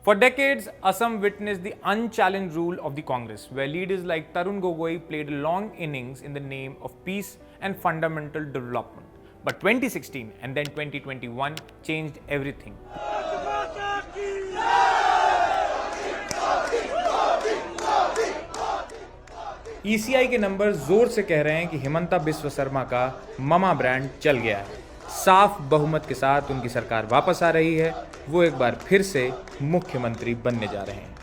For decades, Assam witnessed the unchallenged rule of the Congress, where leaders like Tarun Gogoi played long innings in the name of peace and fundamental development. But 2016 and then 2021 changed everything. ECI के number जोर से कह रहे हैं कि हिमंता बिस्वा शर्मा का mama brand चल गया है। साफ बहुमत के साथ उनकी सरकार वापस आ रही है। वो एक बार फिर से मुख्यमंत्री बनने जा रहे हैं।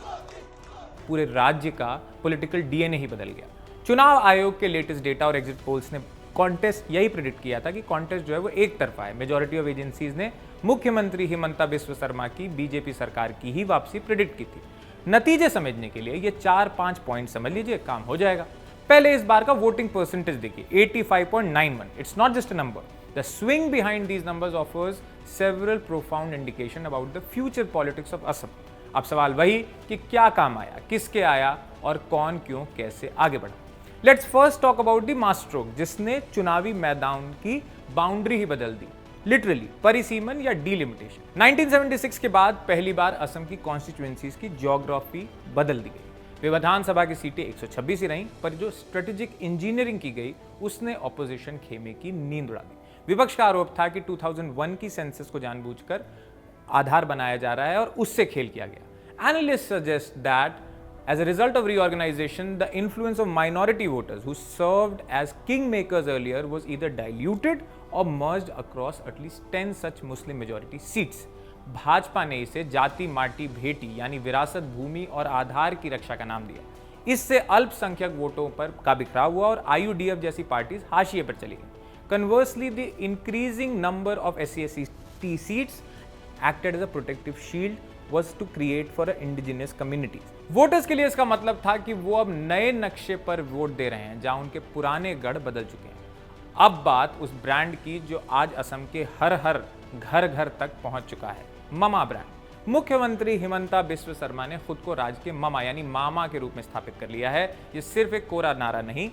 पूरे राज्य का पॉलिटिकल डीएनए ही बदल गया। चुनाव आयोग के लेटेस्ट डेटा और एग्जिट पोल्स ने कॉन्टेस्ट यही प्रेडिक्ट किया था कि कॉन्टेस्ट जो है वो एक तरफा है। मेजॉरिटी ऑफ एजेंसीज ने मुख्यमंत्री हिमंता बिस्वा शर्मा की बीजेपी सरकार की ही वापसी प्रेडिक्ट की थी। नतीजे समझने के लिए ये 4-5 पॉइंट समझ लीजिए, काम हो जाएगा। पहले इस बार का वोटिंग परसेंटेज देखिए, 85.91। It's not just a number. The swing behind these numbers offers several profound indication about the future politics of Assam. अब सवाल वही कि क्या काम आया, किसके आया और कौन क्यों कैसे आगे बढ़ा। Let's first talk about the mass stroke, जिसने चुनावी मैदान की बाउंड्री ही बदल दी, लिटरली परिसीमन या डीलिमिटेशन। 1976 के बाद पहली बार असम की कॉन्स्टिट्यूएंसीज की ज्योग्राफी बदल दी गई। वे विधानसभा की सीटें 126 ही रहीं, पर जो स्ट्रेटेजिक इंजीनियरिंग की गई उसने ऑपोजिशन खेमे की नींद उड़ा दी। विपक्ष का आरोप था कि 2001 की सेंसस को जानबूझकर आधार बनाया जा रहा है और उससे खेल किया गया। Analysts suggest that as a result of reorganization, the influence of minority voters who served as kingmakers earlier was either diluted or merged across at least 10 such Muslim majority seats. Bhajpa ने इसे जाति माटी भेटी यानी विरासत भूमि और आधार की रक्षा का नाम दिया। इससे अल्पसंख्यक वोटों पर का बिखराव हुआ और IUDF जैसी पार्टीज हाशिए पर चली गई। Conversely, the increasing number of SC/ST seats acted as a protective shield was to create for indigenous communities. Voters के लिए इसका मतलब था कि वो अब नए नक्शे पर वोट दे रहे हैं, जहां उनके पुराने गढ़ बदल चुके हैं। अब बात उस ब्रांड की जो आज असम के हर घर घर तक पहुंच चुका है, ममा ब्रांड। मुख्यमंत्री हिमंता बिस्वा शर्मा ने खुद को राज्य के ममा यानी मामा के रूप में स्थापित कर लिया है। ये सिर्फ एक कोरा नारा नहीं,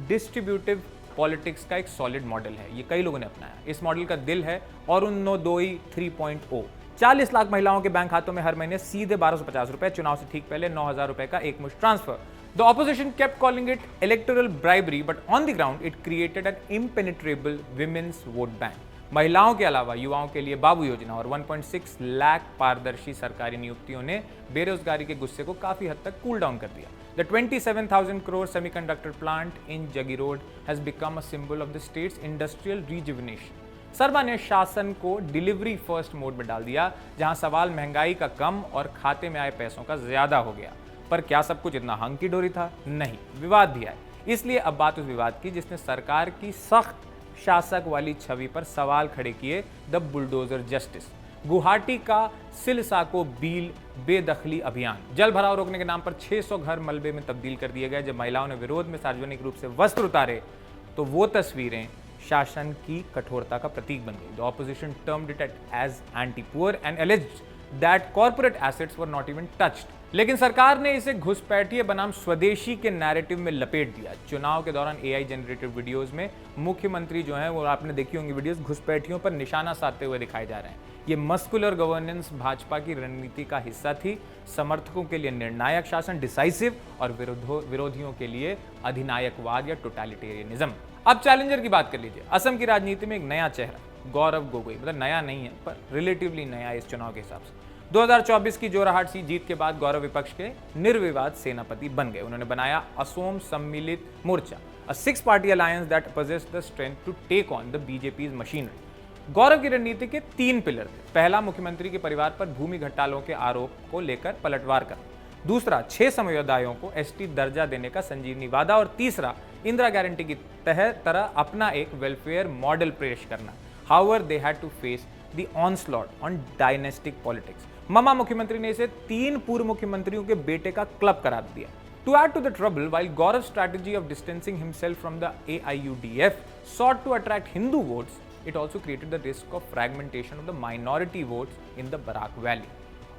डिस्ट्रीब्यूटिव पॉलिटिक्स का एक सॉलिड मॉडल है। ये कई लोगों ने अपनाया। इस मॉडल का दिल है अरुणोदय 3.0। 40 लाख महिलाओं के बैंक खातों में हर महीने सीधे 1250 रुपए, चुनाव से ठीक पहले 9000 रुपए का एक मुश्त transfer. The opposition kept calling it electoral bribery, but on the ground it created an impenetrable women's vote bank. महिलाओं के अलावा युवाओं के लिए बाबू योजना और 1.6 लाख पारदर्शी सरकारी नियुक्तियों ने बेरोजगारी के गुस्से को काफी हद तक कूल डाउन कर दिया। The 27,000 crore semiconductor plant in Jagi Road has become a symbol of the state's industrial rejuvenation. Sharma ने शासन को डिलीवरी फर्स्ट मोड में डाल दिया, जहां सवाल महंगाई का कम और खाते में आए पैसों का ज्यादा हो गया। पर क्या सब कुछ इतना हंकी डोरी था? नहीं, विवाद भी आए। इसलिए अब बात उस विवाद की जिसने सरकार की सख्त शासक वाली छवि पर सवाल खड़े किए, द बुलडोजर जस्टिस। गुवाहाटी का सिलसाको बील बेदखली अभियान। जल भराव रोकने के नाम पर 600 घर मलबे में तब्दील कर दिए गए। जब महिलाओं ने विरोध में सार्वजनिक रूप से वस्त्र उतारे तो वो तस्वीरें शासन की कठोरता का प्रतीक बन गई। The opposition termed it as anti poor and alleged that corporate assets were not even touched. लेकिन सरकार ने इसे घुसपैठिए बनाम स्वदेशी के नैरेटिव में लपेट दिया। चुनाव के दौरान AI जनरेटेड वीडियोस में मुख्यमंत्री जो हैं वो आपने देखी होंगी वीडियोस, घुसपैठियों पर निशाना साधते हुए दिखाए जा रहे हैं। ये मस्कुलर गवर्नेंस भाजपा की रणनीति का हिस्सा थी। समर्थकों के लिए निर्णायक शासन डिसाइसिव और विरोधियों के लिए अधिनायकवाद या टोटलिटेरियनिज्म। अब चैलेंजर की बात कर लीजिए। असम की राजनीति में एक नया चेहरा, गौरव गोगोई। मतलब नया नहीं है पर रिलेटिवली नया इस चुनाव के हिसाब से। 2024 की जोराहाट सीट जीत के बाद गौरव विपक्ष के निर्विवाद सेनापति बन गए। उन्होंने बनाया असोम सम्मिलित मोर्चा, a 6-party alliance that possessed the strength to take on the BJP's machinery. गौरव की रणनीति के 3 पिलर थे। पहला, मुख्यमंत्री के परिवार पर भूमि घोटालों के आरोप को लेकर पलटवार करना। दूसरा, 6 समयोदायों को ST दर्जा देने का संजीवनी वादा। और तीसरा, इंदिरा गारंटी की तरह अपना एक वेलफेयर मॉडल पेश करना। However, they had to face the onslaught on dynastic politics. Mama मुख्यमंत्री ने इसे 3 पूर्व मुख्यमंत्रियों के बेटे का क्लब करार दिया। To add to the trouble, while Gaurav's strategy of distancing himself from the AIUDF sought to attract Hindu votes, it also created the risk of fragmentation of the minority votes in the Barak Valley.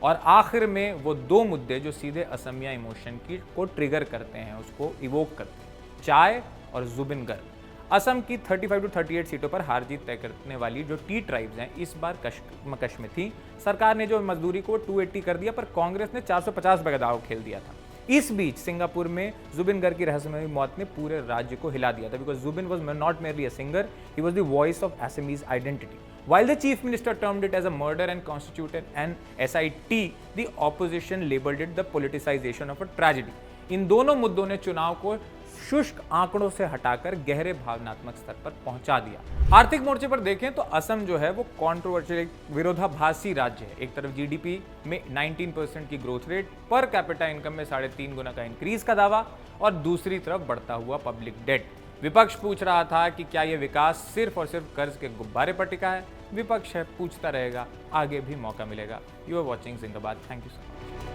और आखिर में वो 2 मुद्दे जो सीधे Asamiya emotion को trigger करते हैं, उसको इवोक करते हैं, चाय और जुबिन गर्ग। असम की 35 to 38 सीटों पर हार जीत तय करने वाली जो टी ट्राइब्स हैं इस बार कशमकश में थी। सरकार ने जो मजदूरी को 280 कर दिया, पर कांग्रेस ने 450 रुपए का दाव खेल दिया था। इस बीच सिंगापुर में जुबिन गर्ग की रहस्यमयी मौत ने पूरे राज्य को हिला दिया था, because Zubeen was not merely a singer, he was the voice of Assamese identity. While the chief minister termed it as a murder and constituted an SIT, the opposition labeled it the politicization of a tragedy. इन दोनों मुद्दों ने चुनाव को शुष्क आंकड़ों से हटाकर गहरे भावनात्मक स्तर पर पहुंचा दिया। आर्थिक मोर्चे पर देखें तो असम जो है वो कॉन्ट्रोवर्शियल विरोधाभासी राज्य है। एक तरफ जीडीपी में 19% की growth rate, per capita income में 3.5 गुना का इंक्रीज का दावा, और दूसरी तरफ बढ़ता हुआ पब्लिक डेट। विपक्ष पूछ रहा था कि क्या यह विकास सिर्फ और सिर्फ कर्ज के गुब्बारे पर टिका है। विपक्ष है, पूछता रहेगा, आगे भी मौका मिलेगा। यू आर वॉचिंग जिंदाबाद। Thank you so much.